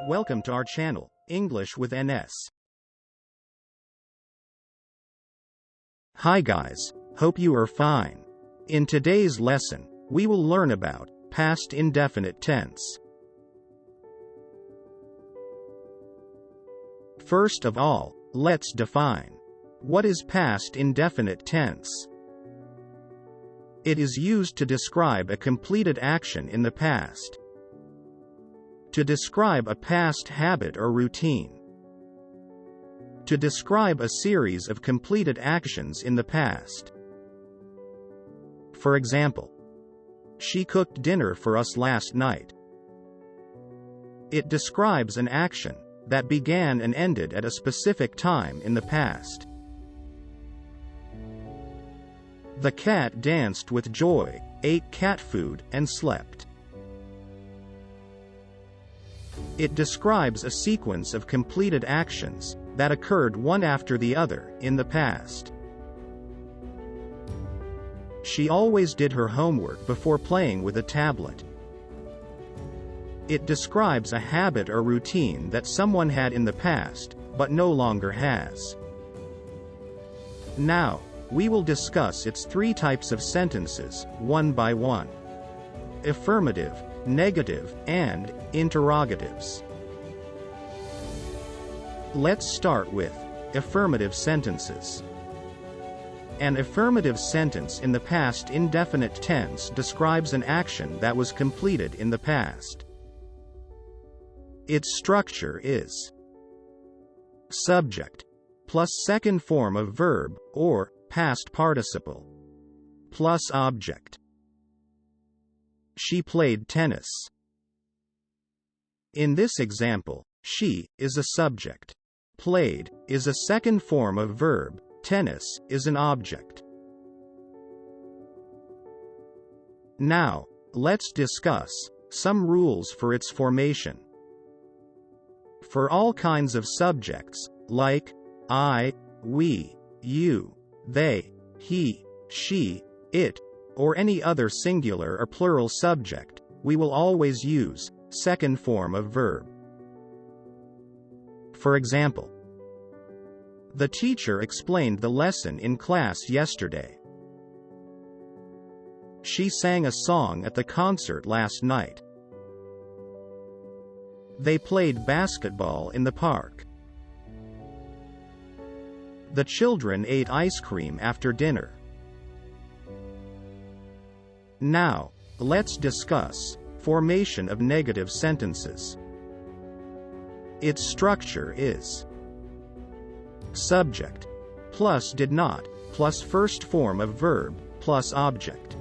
Welcome to our channel, English with NS. Hi guys, hope you are fine. In today's lesson, we will learn about past indefinite tense. First of all, let's define what is past indefinite tense. It is used to describe a completed action in the past. To describe a past habit or routine. To describe a series of completed actions in the past. For example, she cooked dinner for us last night. It describes an action that began and ended at a specific time in the past. The cat danced with joy, ate cat food, and slept. It describes a sequence of completed actions that occurred one after the other in the past. She always did her homework before playing with a tablet. It describes a habit or routine that someone had in the past, but no longer has. Now, we will discuss its three types of sentences, one by one. Affirmative, negative, and interrogatives. Let's start with affirmative sentences. An affirmative sentence in the past indefinite tense describes an action that was completed in the past. Its structure is subject plus second form of verb, or past participle, plus object. She played tennis. In this example, she is a subject. Played is a second form of verb, tennis is an object. Now, let's discuss some rules for its formation. For all kinds of subjects, like I, we, you, they, he, she, it, or any other singular or plural subject, we will always use second form of verb. For example, the teacher explained the lesson in class yesterday. She sang a song at the concert last night. They played basketball in the park. The children ate ice cream after dinner. Now, let's discuss formation of negative sentences. Its structure is subject plus did not plus first form of verb plus object.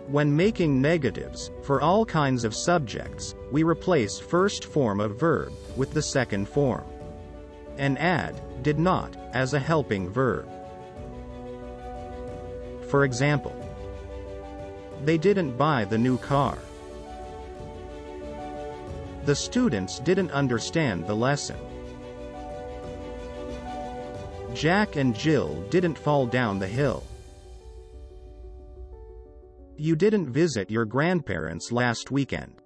When making negatives, for all kinds of subjects, we replace first form of verb with the second form, and add did not as a helping verb. For example, they didn't buy the new car. The students didn't understand the lesson. Jack and Jill didn't fall down the hill. You didn't visit your grandparents last weekend.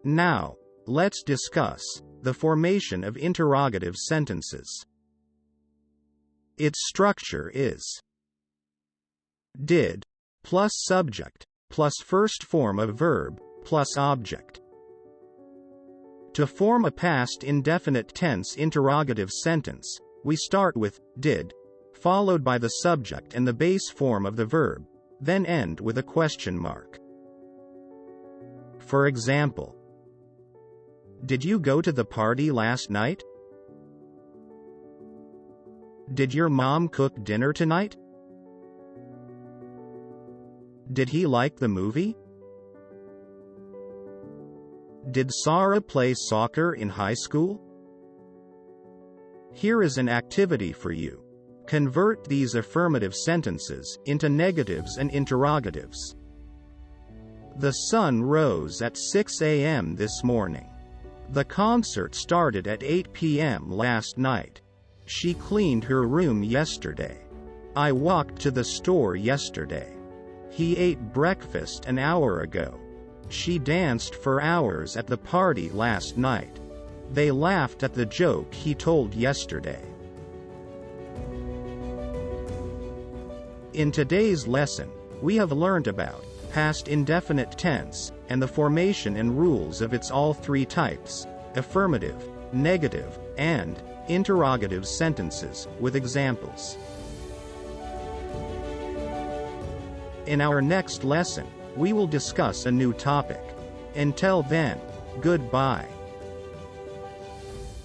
Now, let's discuss the formation of interrogative sentences. Its structure is did plus subject plus first form of verb plus object. To form a past indefinite tense interrogative sentence, we start with did, followed by the subject and the base form of the verb, then end with a question mark. For example, did you go to the party last night? Did your mom cook dinner tonight? Did he like the movie? Did Sarah play soccer in high school? Here is an activity for you. Convert these affirmative sentences into negatives and interrogatives. The sun rose at 6 a.m. this morning. The concert started at 8 p.m. last night. She cleaned her room yesterday. I walked to the store yesterday. He ate breakfast an hour ago. She danced for hours at the party last night. They laughed at the joke he told yesterday. In today's lesson, we have learned about past indefinite tense and the formation and rules of its all three types: affirmative, negative, and interrogative sentences, with examples. In our next lesson, we will discuss a new topic. Until then, goodbye.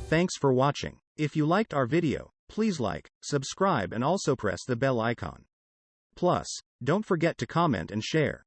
Thanks for watching. If you liked our video, please like, subscribe and also press the bell icon. Plus, don't forget to comment and share.